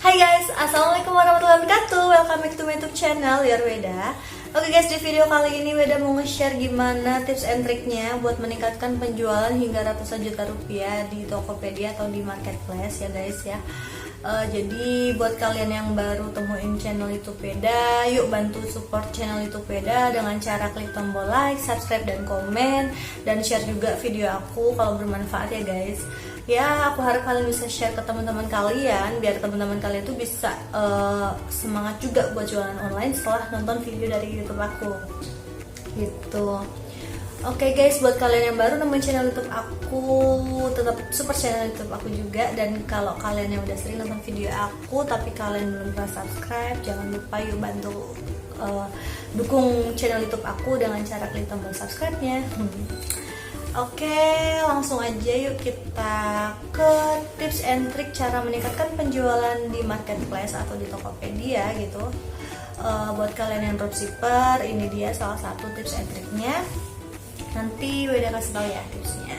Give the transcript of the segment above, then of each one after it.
Hai guys, assalamualaikum warahmatullahi wabarakatuh. Welcome back to my YouTube channel Weda. Oke guys, di video kali ini Weda mau nge-share gimana tips and triknya buat meningkatkan penjualan hingga ratusan juta rupiah di Tokopedia atau di marketplace ya guys ya. Jadi buat kalian yang baru temuin channel YouTube Weda, yuk bantu support channel YouTube Weda dengan cara klik tombol like, subscribe dan komen, dan share juga video aku kalau bermanfaat ya guys. Ya, aku harap kalian bisa share ke teman-teman kalian biar teman-teman kalian tuh bisa semangat juga buat jualan online setelah nonton video dari YouTube aku. Gitu. Oke guys, buat kalian yang baru nemuin channel YouTube aku, tetap support channel YouTube aku juga. Dan kalau kalian yang udah sering nonton video aku tapi kalian belum pernah subscribe, jangan lupa yuk bantu dukung channel YouTube aku dengan cara klik tombol subscribe-nya. Oke, langsung aja yuk kita ke tips and trick cara meningkatkan penjualan di marketplace atau di Tokopedia gitu. Buat kalian yang dropshipper, ini dia salah satu tips and tricknya. Nanti Weda kasih tahu ya tipsnya.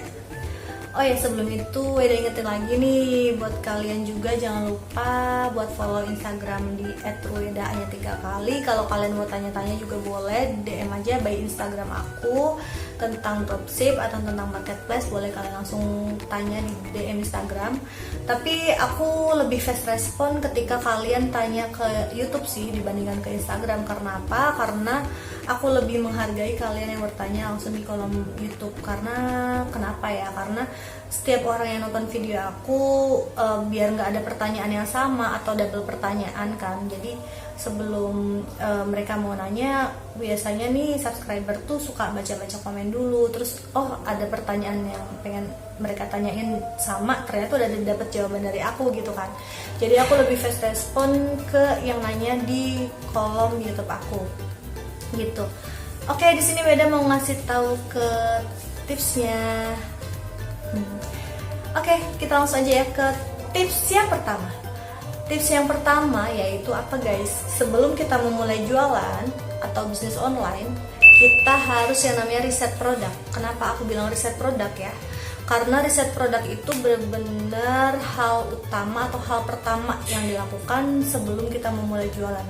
Oh ya, sebelum itu Weda ingetin lagi nih, buat kalian juga jangan lupa buat follow Instagram di @weda hanya 3 kali. Kalau kalian mau tanya-tanya juga boleh DM aja by Instagram aku tentang dropship atau tentang marketplace, boleh kalian langsung tanya di DM Instagram. Tapi aku lebih fast respon ketika kalian tanya ke YouTube sih dibandingkan ke Instagram. Karena apa? Karena aku lebih menghargai kalian yang bertanya langsung di kolom YouTube. Karena kenapa ya? Karena setiap orang yang nonton video aku biar nggak ada pertanyaan yang sama atau double pertanyaan kan. Jadi sebelum mereka mau nanya, biasanya nih subscriber tuh suka baca-baca komen dulu, terus ada pertanyaan yang pengen mereka tanyain sama, ternyata udah dapet jawaban dari aku gitu kan. Jadi aku lebih fast respon ke yang nanya di kolom YouTube aku gitu. Oke, di sini Weda mau ngasih tahu ke tipsnya. Oke, kita langsung aja ya ke tips yang pertama. Tips yang pertama yaitu apa guys? Sebelum kita memulai jualan atau bisnis online, kita harus yang namanya riset produk. Kenapa aku bilang riset produk ya? Karena riset produk itu benar-benar hal utama atau hal pertama yang dilakukan sebelum kita memulai jualan.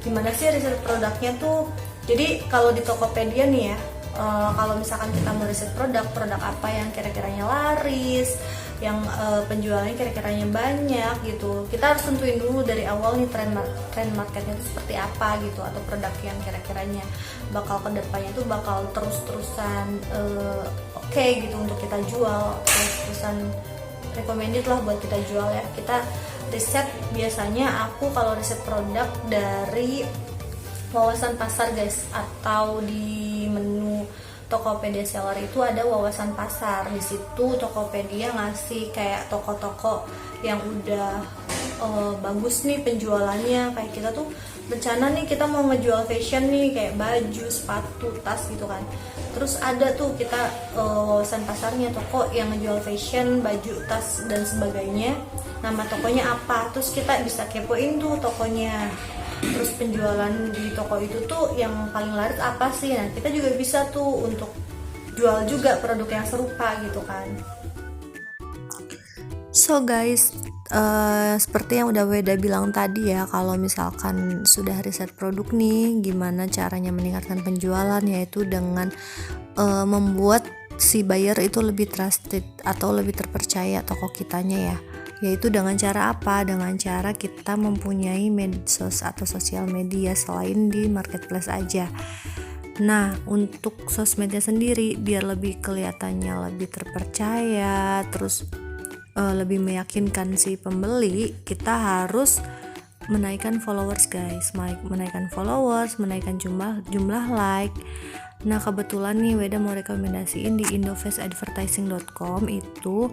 Gimana sih riset produknya tuh? Jadi kalau di Tokopedia nih ya, kalau misalkan kita mau riset produk apa yang kira-kiranya laris, yang penjualannya kira-kiranya banyak gitu, kita harus tentuin dulu dari awal nih tren marketnya itu seperti apa gitu, atau produk yang kira-kiranya bakal kedepannya tuh bakal terus-terusan oke gitu untuk kita jual, terus-terusan recommended lah buat kita jual ya. Kita riset, biasanya aku kalau riset produk dari wawasan pasar guys, atau di menu Tokopedia Seller itu ada wawasan pasar. Di situ Tokopedia ngasih kayak toko-toko yang udah bagus nih penjualannya. Kayak kita tuh rencana nih kita mau ngejual fashion nih, kayak baju, sepatu, tas gitu kan. Terus ada tuh kita wawasan pasarnya, toko yang ngejual fashion, baju, tas dan sebagainya. Nama tokonya apa? Terus kita bisa kepoin tuh tokonya. Terus penjualan di toko itu tuh yang paling laris apa sih? Nah, kita juga bisa tuh untuk jual juga produk yang serupa gitu kan. So guys, seperti yang udah Weda bilang tadi ya, kalau misalkan sudah riset produk nih, gimana caranya meningkatkan penjualan, yaitu dengan membuat si buyer itu lebih trusted atau lebih terpercaya toko kitanya ya. Yaitu dengan cara apa? Dengan cara kita mempunyai medsos atau sosial media selain di marketplace aja. Nah, untuk sosmednya sendiri biar lebih kelihatannya lebih terpercaya, terus lebih meyakinkan si pembeli, kita harus menaikkan followers guys, menaikkan followers, menaikkan jumlah like. Nah, kebetulan nih Weda mau rekomendasiin di indofaceadvertising.com itu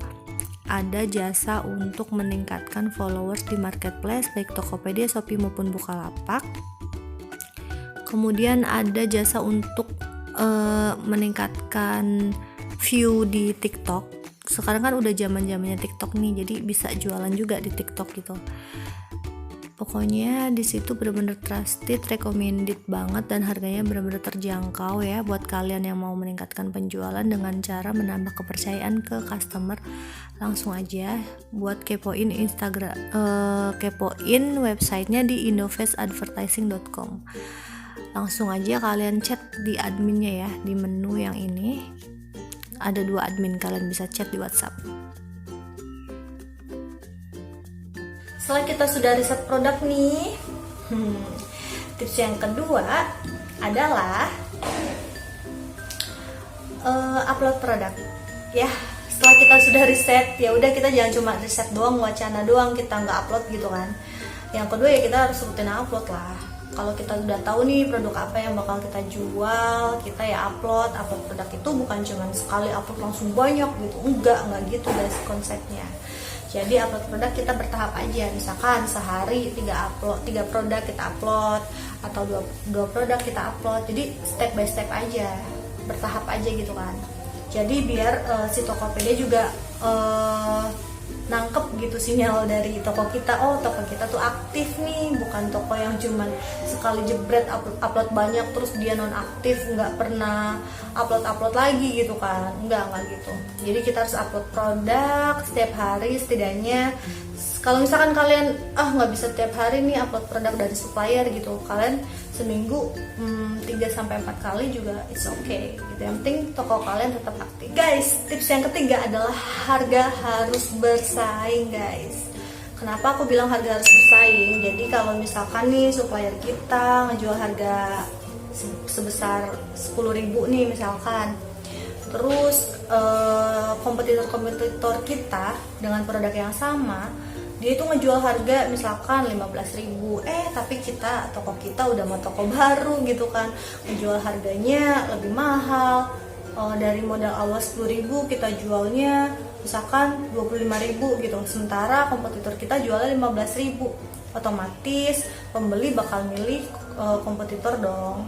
ada jasa untuk meningkatkan followers di marketplace baik Tokopedia, Shopee maupun Bukalapak. Kemudian ada jasa untuk meningkatkan view di TikTok. Sekarang kan udah zaman-zamannya TikTok nih, jadi bisa jualan juga di TikTok gitu. Pokoknya di situ bener-bener trusted, recommended banget, dan harganya bener-bener terjangkau ya buat kalian yang mau meningkatkan penjualan dengan cara menambah kepercayaan ke customer. Langsung aja buat kepoin kepoin websitenya di innovateadvertising.com. Langsung aja kalian chat di adminnya ya, di menu yang ini ada 2 admin, kalian bisa chat di WhatsApp. Setelah kita sudah riset produk nih, tips yang kedua adalah upload produk. Ya, setelah kita sudah riset, ya udah kita jangan cuma riset doang, wacana doang, kita nggak upload gitu kan. Yang kedua ya kita harus rutin upload lah. Kalau kita udah tahu nih produk apa yang bakal kita jual, kita ya upload produk itu bukan cuma sekali upload langsung banyak gitu, enggak gitu guys konsepnya. Jadi upload produk kita bertahap aja, misalkan sehari 3 produk kita upload, atau 2 produk kita upload. Jadi step by step aja, bertahap aja gitu kan. Jadi biar si Tokopedia juga nangkep gitu sinyal dari toko kita, oh toko kita tuh aktif nih, bukan toko yang cuman sekali jebret upload banyak terus dia non aktif, nggak pernah upload lagi gitu kan, nggak gitu. Jadi kita harus upload produk setiap hari setidaknya. Kalau misalkan kalian nggak bisa tiap hari nih upload produk dari supplier gitu, kalian seminggu 3-4 kali juga it's okay gitu. Yang penting toko kalian tetap aktif. Guys, tips yang ketiga adalah harga harus bersaing guys. Kenapa aku bilang harga harus bersaing? Jadi kalau misalkan nih supplier kita ngejual harga sebesar 10.000 nih misalkan, terus kompetitor kita dengan produk yang sama, dia itu ngejual harga misalkan 15.000, tapi toko kita udah mau toko baru gitu kan, ngejual harganya lebih mahal. Dari modal awal 10.000 kita jualnya misalkan 25.000 gitu, sementara kompetitor kita jualnya 15.000, otomatis pembeli bakal milih kompetitor dong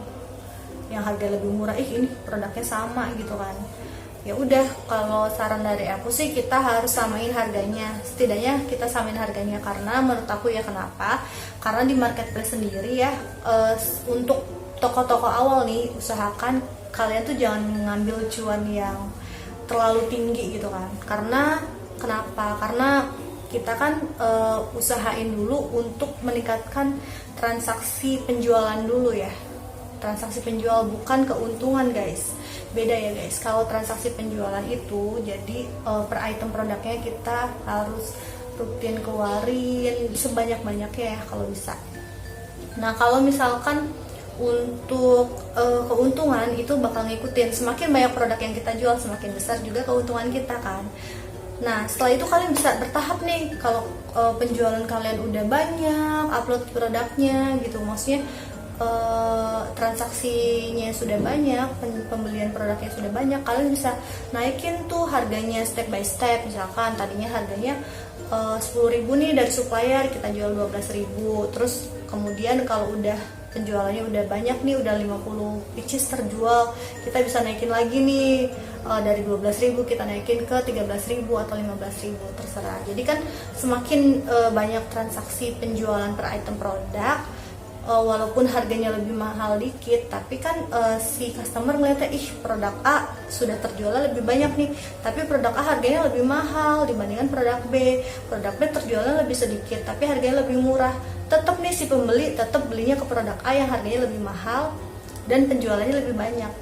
yang harga lebih murah. Ini produknya sama gitu kan. Ya udah, kalau saran dari aku sih kita harus samain harganya, setidaknya kita samain harganya. Karena menurut aku ya, kenapa? Karena di marketplace sendiri ya, untuk toko-toko awal nih, usahakan kalian tuh jangan mengambil cuan yang terlalu tinggi gitu kan. Karena kenapa? Karena kita kan usahain dulu untuk meningkatkan transaksi penjualan dulu ya, transaksi penjual bukan keuntungan guys. Beda ya guys, kalau transaksi penjualan itu jadi per item produknya kita harus rutin keluarin sebanyak-banyaknya ya kalau bisa. Nah kalau misalkan untuk keuntungan itu bakal ngikutin, semakin banyak produk yang kita jual semakin besar juga keuntungan kita kan. Nah setelah itu kalian bisa bertahap nih, kalau penjualan kalian udah banyak, upload produknya gitu, maksudnya transaksinya sudah banyak, pembelian produknya sudah banyak, kalian bisa naikin tuh harganya step by step. Misalkan tadinya harganya 10.000 nih dari supplier, kita jual 12.000, terus kemudian kalau udah penjualannya udah banyak nih, udah 50 pieces terjual, kita bisa naikin lagi nih, dari 12.000 kita naikin ke 13.000 atau 15.000, terserah. Jadi kan semakin banyak transaksi penjualan per item produk, walaupun harganya lebih mahal dikit, tapi kan si customer ngeliatnya, produk A sudah terjualnya lebih banyak nih, tapi produk A harganya lebih mahal dibandingkan produk B terjualnya lebih sedikit tapi harganya lebih murah. Tetap nih si pembeli tetap belinya ke produk A yang harganya lebih mahal dan penjualannya lebih banyak.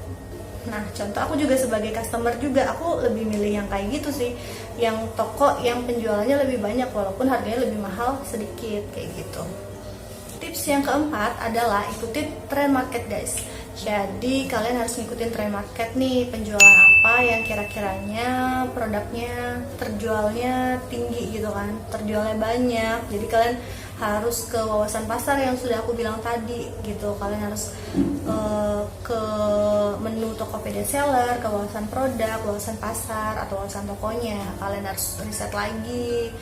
Nah contoh aku juga sebagai customer juga, aku lebih milih yang kayak gitu sih, yang toko yang penjualannya lebih banyak walaupun harganya lebih mahal sedikit, kayak gitu. Tips yang keempat adalah ikutin trend market guys. Jadi kalian harus ngikutin trend market nih, penjualan apa yang kira-kiranya produknya terjualnya tinggi gitu kan, terjualnya banyak. Jadi kalian harus ke wawasan pasar yang sudah aku bilang tadi gitu. Kalian harus ke menu Tokopedia Seller, ke wawasan produk, wawasan pasar, atau wawasan tokonya. Kalian harus riset lagi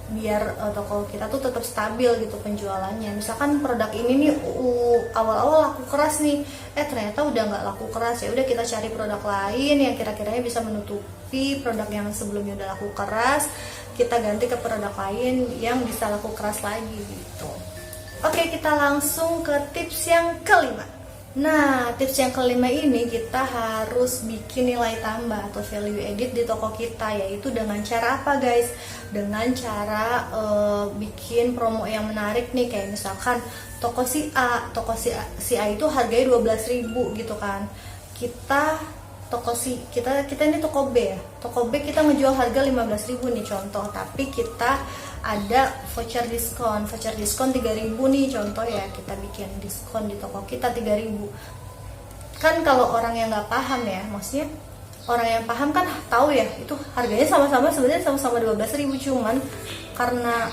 biar toko kita tuh tetap stabil gitu penjualannya. Misalkan produk ini nih awal-awal laku keras nih, ternyata udah nggak laku keras, ya udah kita cari produk lain yang kira-kiranya bisa menutupi produk yang sebelumnya udah laku keras. kita ganti ke produk lain yang bisa laku keras lagi gitu. Oke, kita langsung ke tips yang kelima. Nah, tips yang kelima ini kita harus bikin nilai tambah atau value added di toko kita, yaitu dengan cara apa guys? Dengan cara bikin promo yang menarik nih, kayak misalkan toko si A itu harganya 12.000 gitu kan. Kita ini toko B ya. Toko B kita ngejual harga 15.000 nih contoh, tapi kita ada voucher diskon 3.000 nih contoh ya, kita bikin diskon di toko kita 3.000. Kan kalau orang yang nggak paham ya, maksudnya orang yang paham kan tahu ya itu harganya sama-sama, sebenarnya sama-sama 12.000, cuman karena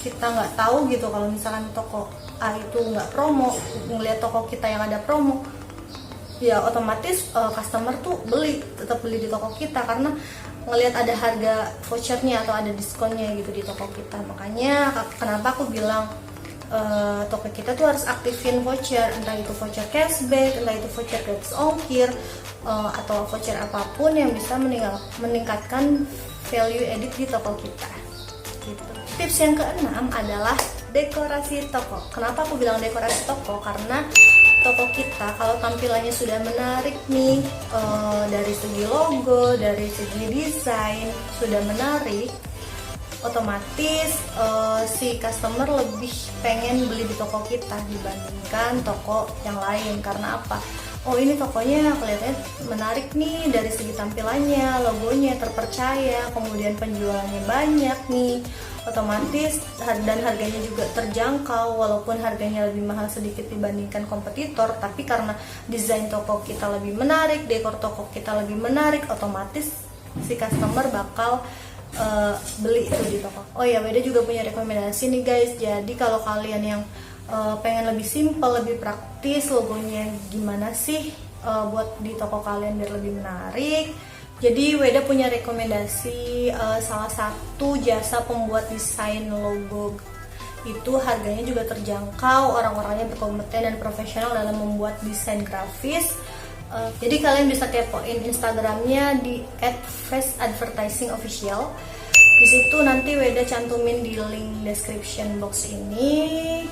kita nggak tahu gitu kalau misalkan toko A itu nggak promo, ngelihat toko kita yang ada promo, ya otomatis customer tuh tetap beli di toko kita karena ngelihat ada harga vouchernya atau ada diskonnya gitu di toko kita. Makanya kenapa aku bilang toko kita tuh harus aktifin voucher, entah itu voucher cashback, entah itu voucher gratis ongkir, atau voucher apapun yang bisa meningkatkan value added di toko kita gitu. Tips yang keenam adalah dekorasi toko. Kenapa aku bilang dekorasi toko? Karena toko kita kalau tampilannya sudah menarik nih, dari segi logo, dari segi desain sudah menarik, otomatis si customer lebih pengen beli di toko kita dibandingkan toko yang lain. Karena apa? Oh, ini tokonya kelihatannya menarik nih dari segi tampilannya, logonya terpercaya, kemudian penjualannya banyak nih, otomatis dan harganya juga terjangkau. Walaupun harganya lebih mahal sedikit dibandingkan kompetitor, tapi karena desain toko kita lebih menarik, dekor toko kita lebih menarik, otomatis si customer bakal beli itu di toko. Oh ya, Weda juga punya rekomendasi nih guys. Jadi kalau kalian yang pengen lebih simple, lebih praktis, logonya gimana sih buat di toko kalian biar lebih menarik, jadi Weda punya rekomendasi salah satu jasa pembuat desain logo. Itu harganya juga terjangkau, orang-orangnya berkompeten dan profesional dalam membuat desain grafis. Jadi kalian bisa kepoin Instagramnya di @faceadvertisingofficial. Di situ nanti Weda cantumin di link description box ini.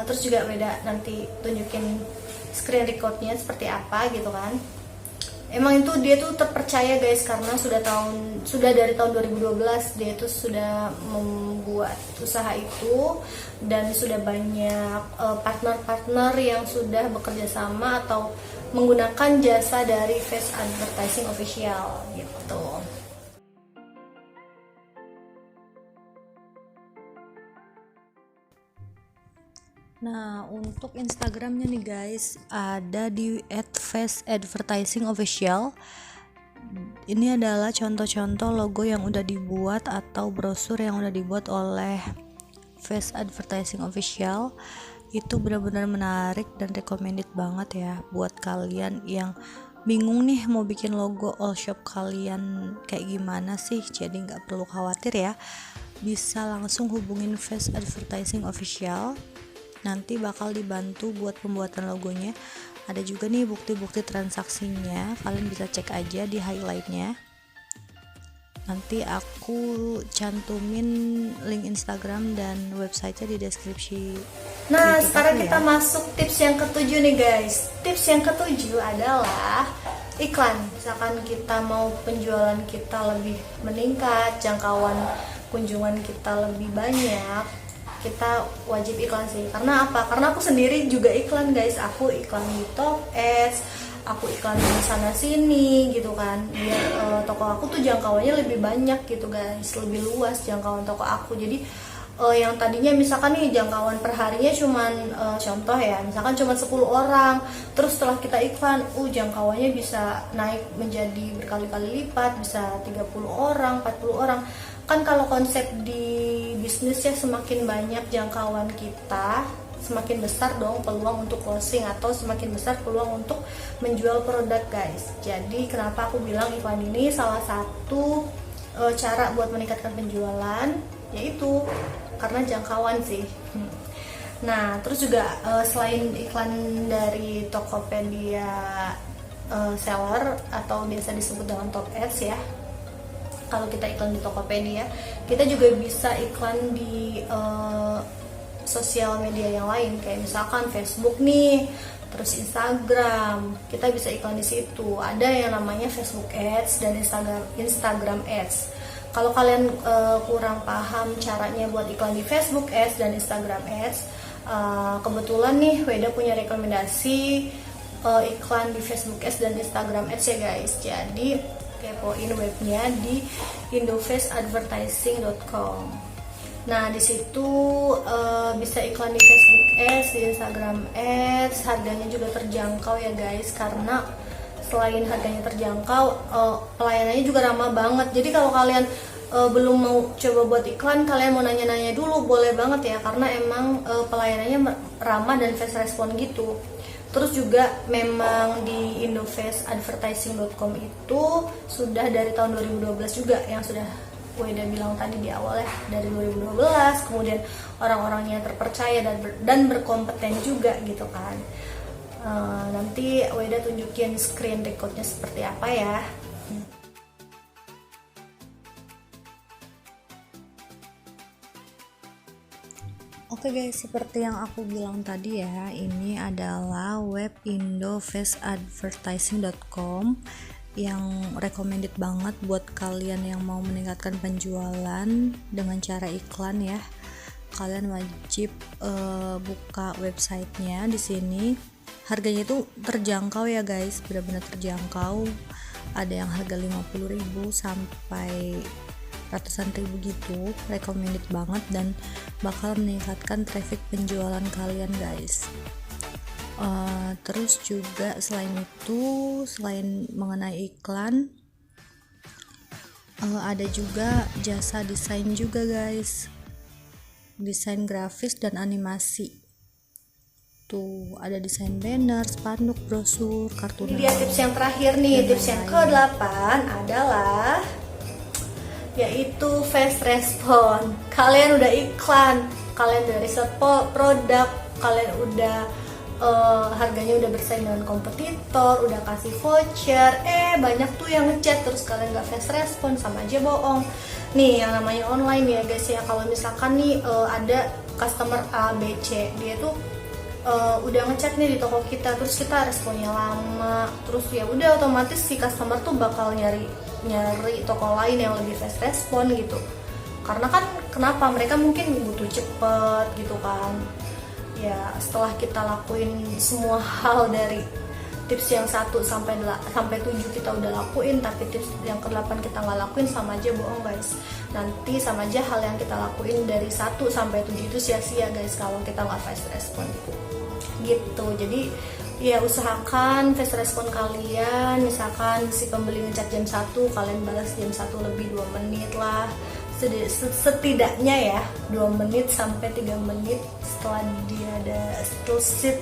Terus juga Weda nanti tunjukin screen recordnya seperti apa gitu kan. Emang itu dia tuh terpercaya guys, karena sudah dari tahun 2012 dia tuh sudah membuat usaha itu, dan sudah banyak partner-partner yang sudah bekerja sama atau menggunakan jasa dari Face Advertising Official gitu. Nah, untuk Instagramnya nih guys, ada di @faceadvertisingofficial. Ini adalah contoh-contoh logo yang udah dibuat atau brosur yang udah dibuat oleh Face Advertising Official. Itu benar-benar menarik dan recommended banget ya buat kalian yang bingung nih mau bikin logo all shop kalian kayak gimana sih. Jadi nggak perlu khawatir ya, bisa langsung hubungin Face Advertising Official, nanti bakal dibantu buat pembuatan logonya. Ada juga nih bukti-bukti transaksinya, kalian bisa cek aja di highlightnya. Nanti aku cantumin link Instagram dan websitenya di deskripsi. Nah, sekarang kita masuk tips yang ketujuh nih guys. Tips yang ketujuh adalah iklan. Misalkan kita mau penjualan kita lebih meningkat, jangkauan kunjungan kita lebih banyak, kita wajib iklan sih. Karena apa? Karena aku sendiri juga iklan guys. Aku iklan di Top Ads, aku iklan di sana sini gitu kan, biar toko aku tuh jangkauannya lebih banyak gitu guys, lebih luas jangkauan toko aku. Jadi yang tadinya misalkan nih jangkauan per harinya cuman contoh ya, misalkan cuma 10 orang, terus setelah kita iklan jangkauannya bisa naik menjadi berkali-kali lipat, bisa 30 orang, 40 orang. Kan kalau konsep di bisnis ya, semakin banyak jangkauan kita, semakin besar dong peluang untuk closing, atau semakin besar peluang untuk menjual produk guys. Jadi kenapa aku bilang iklan ini salah satu cara buat meningkatkan penjualan, yaitu karena jangkauan sih. Nah, terus juga selain iklan dari Tokopedia seller atau biasa disebut dengan Top Ads ya, kalau kita iklan di Tokopedia, kita juga bisa iklan di sosial media yang lain, kayak misalkan Facebook nih, terus Instagram, kita bisa iklan di situ. Ada yang namanya Facebook Ads dan Instagram Ads. Kalau kalian kurang paham caranya buat iklan di Facebook Ads dan Instagram Ads, kebetulan nih Weda punya rekomendasi iklan di Facebook Ads dan Instagram Ads ya guys. Jadi kepoin webnya di indofacadvertising.com. Nah di situ bisa iklan di Facebook Ads, di Instagram Ads, harganya juga terjangkau ya guys. Karena selain harganya terjangkau, pelayanannya juga ramah banget. Jadi kalau kalian belum mau coba buat iklan, kalian mau nanya-nanya dulu, boleh banget ya. Karena emang pelayanannya ramah dan fast respon gitu. Terus juga memang di indofacadvertising.com itu sudah dari tahun 2012 juga, yang sudah Weda bilang tadi di awal ya, dari 2012. Kemudian orang-orangnya terpercaya dan berkompeten juga gitu kan. Nanti Weda tunjukin screen recordnya seperti apa ya. Oke guys, seperti yang aku bilang tadi ya, ini adalah web indofacadvertising.com yang recommended banget buat kalian yang mau meningkatkan penjualan dengan cara iklan ya. Kalian wajib buka websitenya di sini. Harganya itu terjangkau ya guys, benar-benar terjangkau. Ada yang harga 50.000 sampai ratusan ribu gitu. Recommended banget dan bakal meningkatkan traffic penjualan kalian guys. Terus juga selain itu, selain mengenai iklan, ada juga jasa desain juga guys, desain grafis dan animasi. Tuh ada desain banner, spanduk, brosur, kartu. Ini dia tips yang terakhir nih, tips yang ke-8 adalah yaitu fast respon. Kalian udah iklan, kalian udah riset produk, kalian udah harganya udah bersaing dengan kompetitor, udah kasih voucher, banyak tuh yang ngechat terus kalian gak fast respon, sama aja bohong. Nih yang namanya online ya guys ya. Kalau misalkan nih ada customer A, B, C, dia tuh udah ngechat nih di toko kita, terus kita responnya lama, terus ya udah otomatis si customer tuh bakal nyari toko lain yang lebih fast respon gitu. Karena kan kenapa, mereka mungkin butuh cepet gitu kan ya. Setelah kita lakuin semua hal dari tips yang 1 sampai 7 kita udah lakuin, tapi tips yang ke-8 kita nggak lakuin, sama aja bohong guys. Nanti sama aja hal yang kita lakuin dari 1 sampai 7 itu sia-sia guys kalau kita nggak fast respon gitu. Jadi ya usahakan fast respon kalian. Misalkan si pembeli ngechat jam 1, kalian balas jam 1 lebih 2 menit lah, setidaknya ya 2 menit sampai 3 menit setelah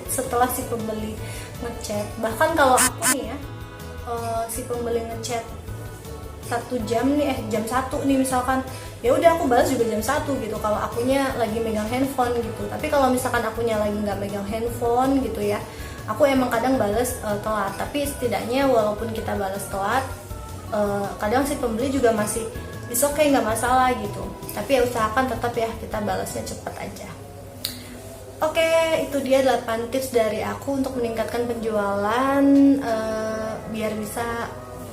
setelah si pembeli ngechat. Bahkan kalau aku nih ya, si pembeli ngechat 1 jam nih, jam 1 nih misalkan, ya udah aku balas juga jam 1 gitu kalau akunya lagi megang handphone gitu. Tapi kalau misalkan akunya lagi nggak megang handphone gitu ya, aku emang kadang balas telat. Tapi setidaknya walaupun kita balas telat, kadang si pembeli juga masih bisa, oke, nggak masalah gitu. Tapi ya usahakan tetap ya kita balasnya cepet aja. Oke, itu dia 8 tips dari aku untuk meningkatkan penjualan biar bisa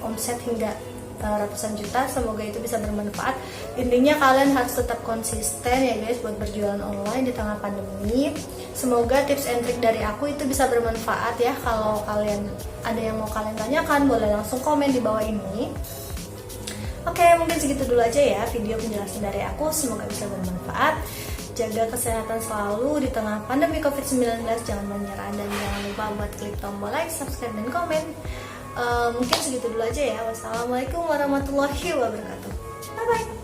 omset hingga ratusan juta. Semoga itu bisa bermanfaat. Intinya kalian harus tetap konsisten ya guys buat berjualan online di tengah pandemi. Semoga tips and trick dari aku itu bisa bermanfaat ya. Kalau kalian ada yang mau kalian tanyakan, boleh langsung komen di bawah ini. Oke, mungkin segitu dulu aja ya video penjelasan dari aku. Semoga bisa bermanfaat. Jaga kesehatan selalu di tengah pandemi COVID-19. Jangan menyerah dan jangan lupa buat klik tombol like, subscribe, dan komen. Mungkin segitu dulu aja ya. Wassalamualaikum warahmatullahi wabarakatuh. Bye bye.